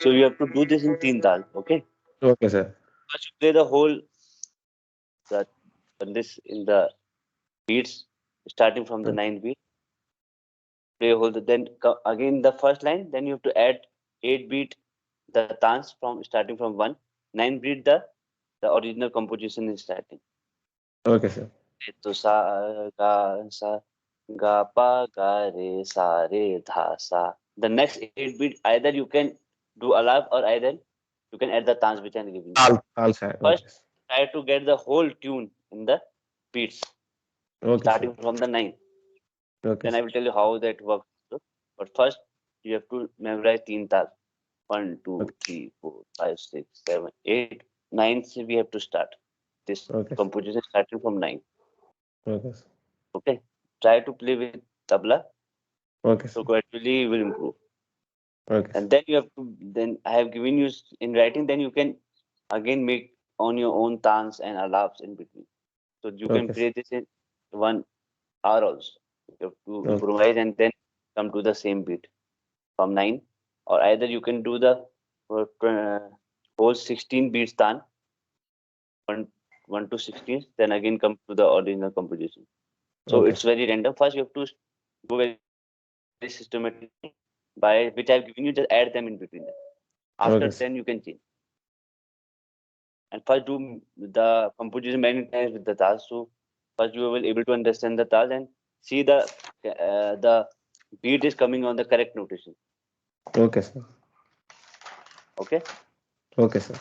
So you have to do this in 3 tal. Okay. Okay, sir. First you play the whole the this in the beats starting from the 9th beat. Play whole. Then again the first line. Then you have to add 8 beat the tans from starting from 1. 9 beat the original composition is starting. Okay, sir. To sa ga pa ga re sa re dha sa. The next 8 beat either you can do alive or either you can add the tans which I'm giving you. All sir. First, Okay. try to get the whole tune in the beats Okay, sir. starting from the 9. Okay, Then I sir. will tell you how that works. But first, you have to memorize 3 tal. 1, 2, Okay. 3, 4, 5, 6, 7, 8, 9. So we have to start this Okay, sir. composition starting from 9. Okay, sir. Okay. Try to play with tabla. Okay, So sir. gradually you will improve. Okay, sir. And then you have to, then I have given you in writing, then you can again make on your own tans and alaps in between. So you can Okay, sir. play this in 1 hour also. You have to Okay. improvise and then come to the same beat from 9. Or either you can do the whole 16 beats tan, 1, 1 to 16, then again come to the original composition. So Okay, it's sir. very random. First, you have to go very systematically by which I've given you, just add them in between them. After Okay, then sir. you can change. And first do the composition many times with the task. So first you will able to understand the task and see the beat is coming on the correct notation. Okay, sir. Okay. Okay, sir.